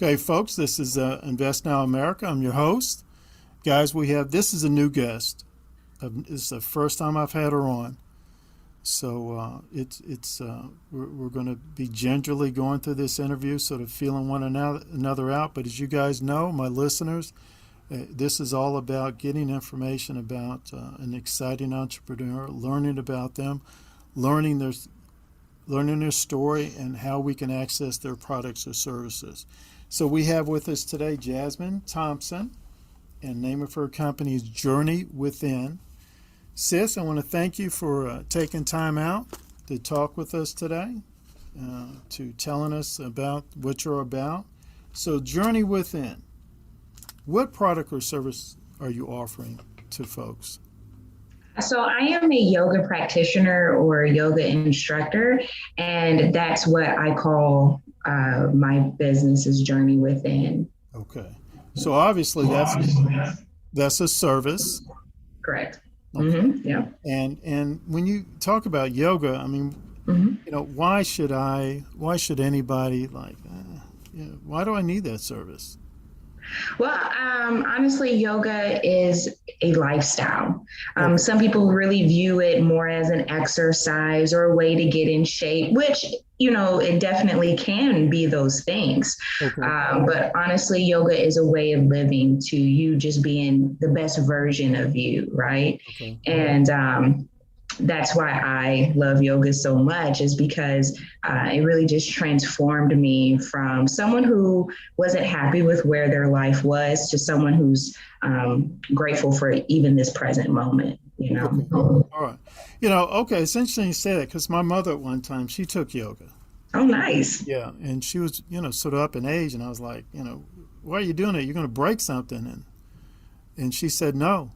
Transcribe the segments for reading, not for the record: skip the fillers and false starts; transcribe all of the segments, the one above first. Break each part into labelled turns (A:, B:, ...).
A: Okay, folks, this is Invest Now America. I'm your host. Guys, this is a new guest. It's the first time I've had her on. So we're going to be gingerly going through this interview, sort of feeling one another out. But as you guys know, my listeners, this is all about getting information about an exciting entrepreneur, learning about them, learning their story, and how we can access their products or services. So we have with us today Jasmine Thompson, and the name of her company is Journey Within. Sis, I want to thank you for taking time out to talk with us today, to telling us about what you're about. So Journey Within, what product or service are you offering to folks?
B: So I am a yoga practitioner or yoga instructor, and that's what I call my business is Journey Within.
A: Okay. So obviously that's a service.
B: Correct.
A: Okay.
B: Mm-hmm. Yeah.
A: And when you talk about yoga, I mean, why should anybody why do I need that service?
B: Well, honestly, yoga is a lifestyle. Some people really view it more as an exercise or a way to get in shape, which, it definitely can be those things.
A: Okay.
B: But honestly, yoga is a way of living to you just being the best version of you, right?
A: Okay.
B: And that's why I love yoga so much, is because it really just transformed me from someone who wasn't happy with where their life was to someone who's grateful for even this present moment,
A: Okay. All right. Okay, it's interesting you say that, because my mother at one time, she took yoga.
B: Oh, nice.
A: Yeah, and she was, sort of up in age, and I was like, why are you doing it? You're going to break something. And she said no.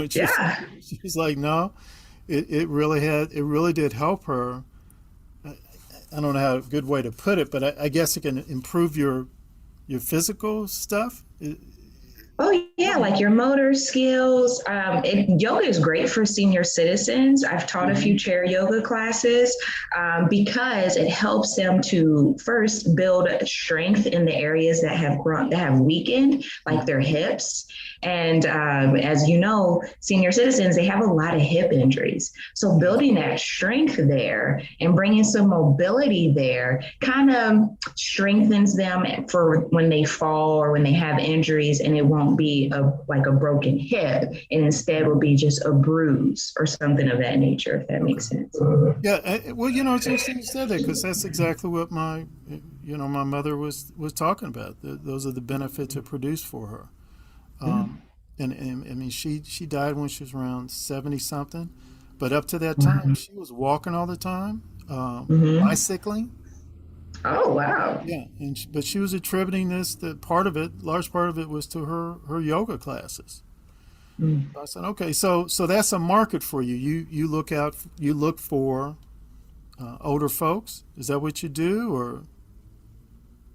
A: She's like, no. It really did help her. I don't know how a good way to put it, but I guess it can improve your physical stuff.
B: Oh, yeah, like your motor skills. Yoga is great for senior citizens. I've taught a few chair yoga classes because it helps them to first build strength in the areas that have weakened, like their hips. And as you know, senior citizens, they have a lot of hip injuries. So building that strength there and bringing some mobility there kind of strengthens them for when they fall or when they have injuries, and it won't be like a broken hip, and instead will be just a bruise or something of that nature, if that makes sense.
A: Yeah, well, it's interesting you said that, because that's exactly what my mother was talking about. Those are the benefits it produced for her. And I mean, she died when she was around 70 something, but up to that time, she was walking all the time, bicycling.
B: Oh, wow.
A: Yeah, but she was attributing large part of it was to her yoga classes. I said, okay, so that's a market for you. You look for older folks. Is that what you do, or?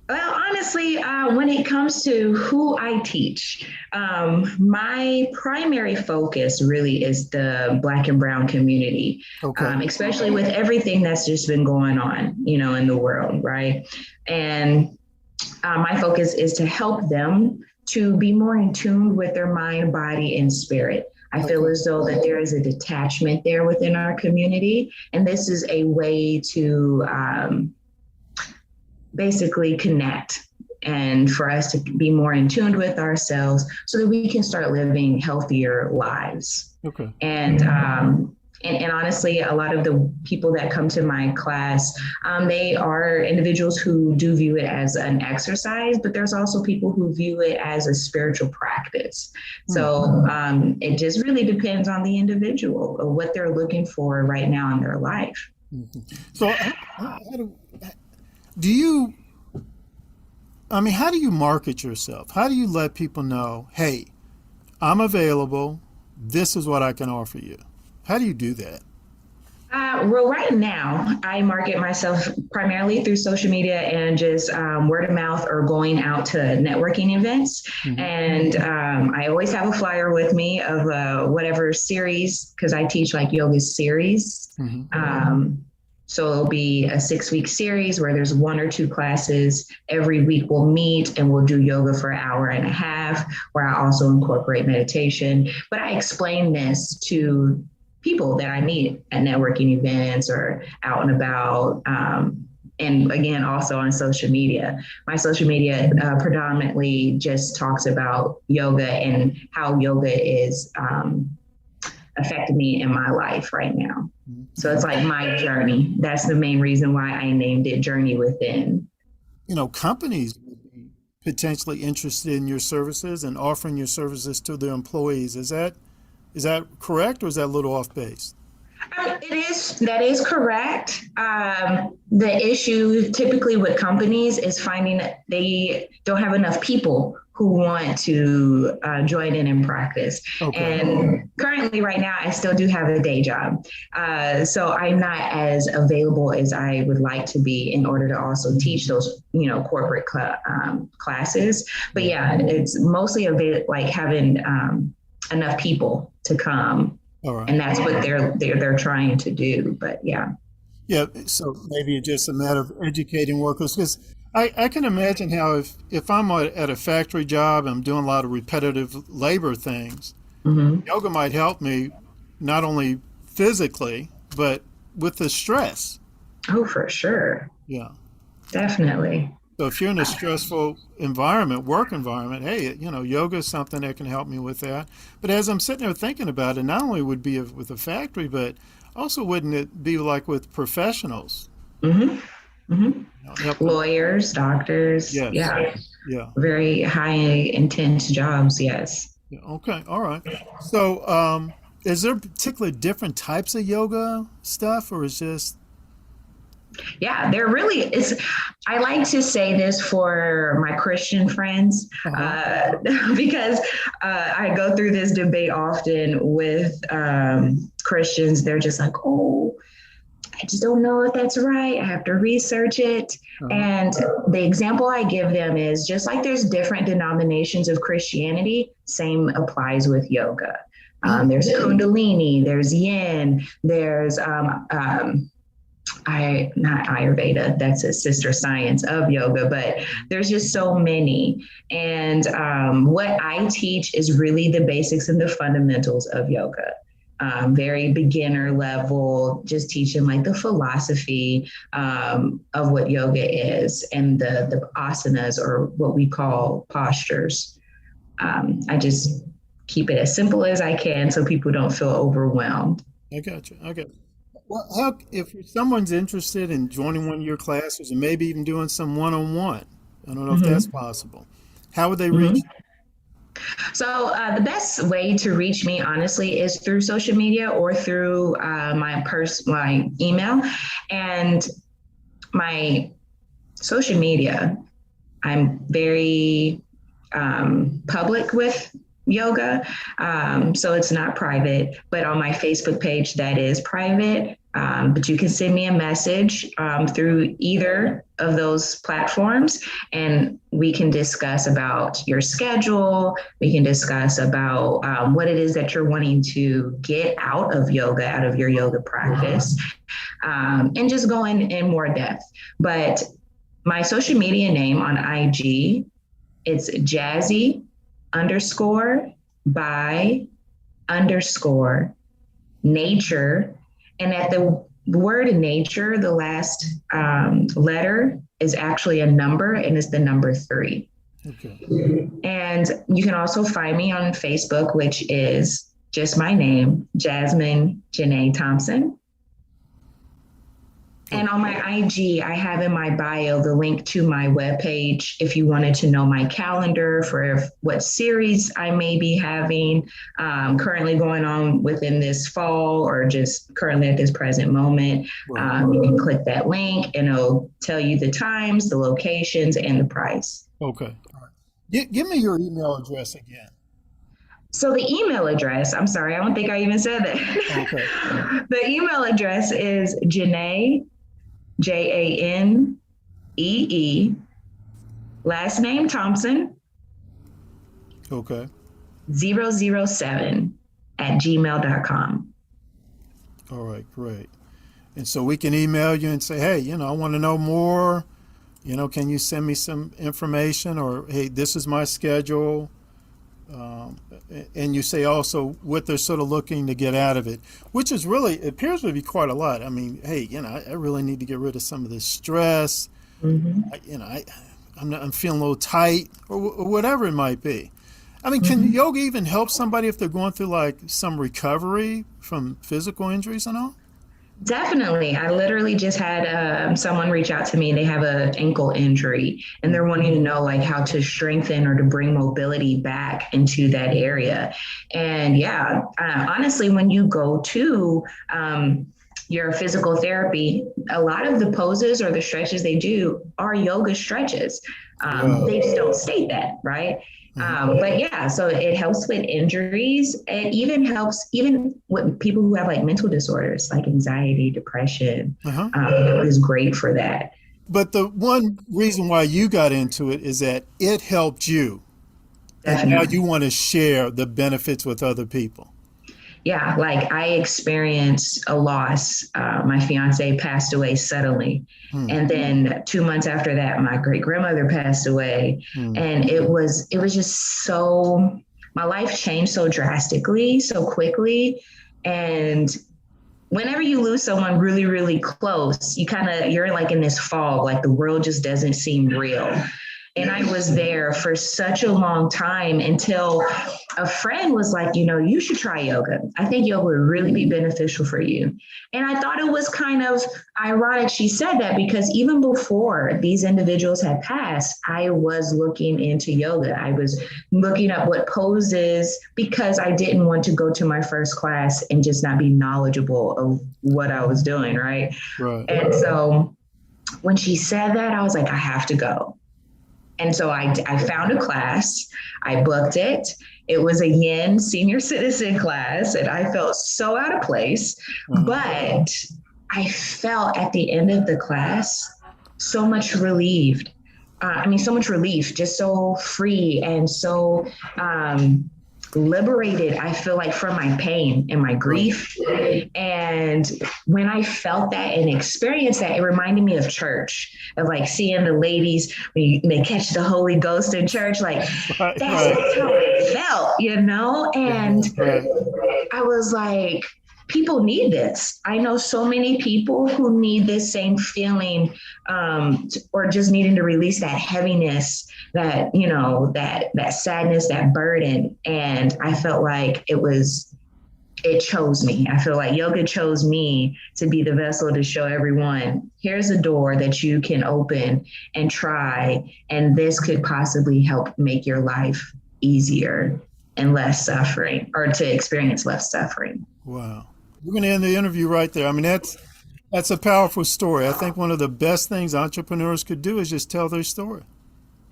B: Well, honestly, when it comes to who I teach, my primary focus really is the Black and Brown community, especially with everything that's just been going on, in the world, right? And my focus is to help them to be more in tune with their mind, body, and spirit. I feel as though that there is a detachment there within our community, and this is a way to basically connect and for us to be more in tune with ourselves so that we can start living healthier lives.
A: Okay.
B: And honestly, a lot of the people that come to my class, they are individuals who do view it as an exercise, but there's also people who view it as a spiritual practice. So it just really depends on the individual or what they're looking for right now in their life.
A: So how do you market yourself? How do you let people know, hey, I'm available, this is what I can offer you? How do you do that?
B: Well, right now, I market myself primarily through social media and just word of mouth or going out to networking events. And I always have a flyer with me of whatever series, because I teach like yoga series. So it'll be a 6 week series where there's 1 or 2 classes. Every week we'll meet and we'll do yoga for an hour and a half, where I also incorporate meditation. But I explain this to people that I meet at networking events or out and about. And again, also on social media. My social media predominantly just talks about yoga and how yoga is affected me in my life right now. So it's like my journey. That's the main reason why I named it Journey Within.
A: Companies would be potentially interested in your services and offering your services to their employees. Is that correct, or is that a little off base?
B: That is correct. The issue typically with companies is finding that they don't have enough people who want to join in practice.
A: Okay.
B: And currently, right now, I still do have a day job. So I'm not as available as I would like to be in order to also teach those, corporate classes. But yeah, it's mostly like having enough people to come.
A: All right.
B: And that's what they're trying to do. But yeah.
A: Yeah, so maybe it's just a matter of educating workers, because I can imagine how if I'm at a factory job, I'm doing a lot of repetitive labor things, yoga might help me not only physically, but with the stress.
B: Oh, for sure.
A: Yeah.
B: Definitely.
A: So if you're in a stressful work environment, hey, yoga is something that can help me with that. But as I'm sitting there thinking about it, not only would it be with a factory, but also wouldn't it be like with professionals?
B: Mm-hmm. Mm-hmm.
A: Help them.
B: Lawyers, doctors.
A: Yes.
B: Yeah.
A: Yeah.
B: Very high intense jobs. Yes.
A: Yeah. Okay. All right. So, is there particularly different types of yoga stuff, or is just
B: Yeah, there really is. I like to say this for my Christian friends because I go through this debate often with Christians. They're just like, oh, I just don't know if that's right. I have to research it. And the example I give them is just like there's different denominations of Christianity, same applies with yoga. There's Kundalini, there's Yin, there's not Ayurveda, that's a sister science of yoga, but there's just so many. And what I teach is really the basics and the fundamentals of yoga. Very beginner level, just teaching like the philosophy of what yoga is and the asanas, or what we call postures. I just keep it as simple as I can so people don't feel overwhelmed.
A: I got you. Okay. Well, if someone's interested in joining one of your classes and maybe even doing some one-on-one, I don't know if that's possible. How would they reach?
B: So the best way to reach me, honestly, is through social media or through my email. And my social media, I'm very public with yoga. So it's not private, but on my Facebook page, that is private. But you can send me a message through either of those platforms, and we can discuss about your schedule. We can discuss about what it is that you're wanting to get out of yoga, out of your yoga practice, and just go in more depth. But my social media name on IG, it's Jazzy _by_nature. And at the word nature, the last letter is actually a number, and it's the number 3.
A: Okay.
B: And you can also find me on Facebook, which is just my name, Jasmine Thompson. And on my IG, I have in my bio the link to my webpage if you wanted to know my calendar for what series I may be having currently going on within this fall, or just currently at this present moment. You can click that link and it'll tell you the times, the locations, and the price.
A: Okay. All right. Give me your email address again.
B: So the email address, I'm sorry, I don't think I even said that.
A: Okay.
B: The email address is Janee, JANEE, last name Thompson,
A: Okay.
B: 007 @gmail.com.
A: All right. Great. And so we can email you and say, hey, I want to know more. Can you send me some information? Or, hey, this is my schedule. And you say also what they're sort of looking to get out of it, which is really, it appears to be quite a lot. I mean, hey, I really need to get rid of some of this stress.
B: Mm-hmm.
A: I'm feeling a little tight, or whatever it might be. I mean, can
B: Mm-hmm.
A: yoga even help somebody if they're going through like some recovery from physical injuries and all?
B: Definitely. I literally just had someone reach out to me. They have an ankle injury and they're wanting to know like how to strengthen or to bring mobility back into that area. And yeah, honestly, when you go to your physical therapy, a lot of the poses or the stretches they do are yoga stretches.
A: Wow.
B: They just don't state that, right? But yeah, so it helps with injuries. It even helps even with people who have like mental disorders, like anxiety, depression.
A: Uh-huh.
B: It is great for that.
A: But the one reason why you got into it is that it helped you, and now
B: Definitely.
A: you want to share the benefits with other people.
B: Yeah, like I experienced a loss. My fiance passed away suddenly.
A: Hmm.
B: And then 2 months after that, my great grandmother passed away.
A: Hmm.
B: And it was just so, my life changed so drastically, so quickly. And whenever you lose someone really, really close, you're like in this fog, like the world just doesn't seem real. And I was there for such a long time until a friend was like, you should try yoga. I think yoga would really be beneficial for you. And I thought it was kind of ironic she said that because even before these individuals had passed, I was looking into yoga. I was looking up what poses because I didn't want to go to my first class and just not be knowledgeable of what I was doing, right?
A: Right.
B: And so when she said that, I was like, I have to go. And so I found a class, I booked it. It was a yin senior citizen class, and I felt so out of place.
A: Uh-huh.
B: But I felt at the end of the class so much relieved. So much relief, just so free and so liberated, I feel like, from my pain and my
A: Right.
B: grief. And when I felt that and experienced that, it reminded me of church, of like seeing the ladies when they catch the Holy Ghost in church. Like
A: Right.
B: that's
A: Right.
B: how it felt. And
A: Right.
B: I was like, people need this. I know so many people who need this same feeling, or just needing to release that heaviness, that sadness, that burden. And I felt like it chose me. I feel like yoga chose me to be the vessel to show everyone, here's a door that you can open and try. And this could possibly help make your life easier and less suffering, or to experience less suffering.
A: Wow. We're going to end the interview right there. I mean, that's a powerful story. I think one of the best things entrepreneurs could do is just tell their story.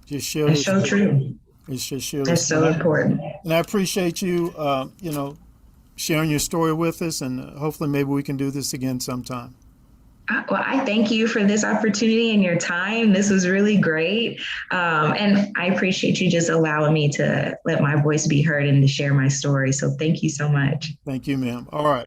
A: Just share their
B: It's so
A: story.
B: true.
A: It's just share their
B: It's so
A: story.
B: important.
A: And I appreciate you, sharing your story with us, and hopefully maybe we can do this again sometime.
B: Well, I thank you for this opportunity and your time. This was really great. And I appreciate you just allowing me to let my voice be heard and to share my story. So thank you so much.
A: Thank you, ma'am. All right.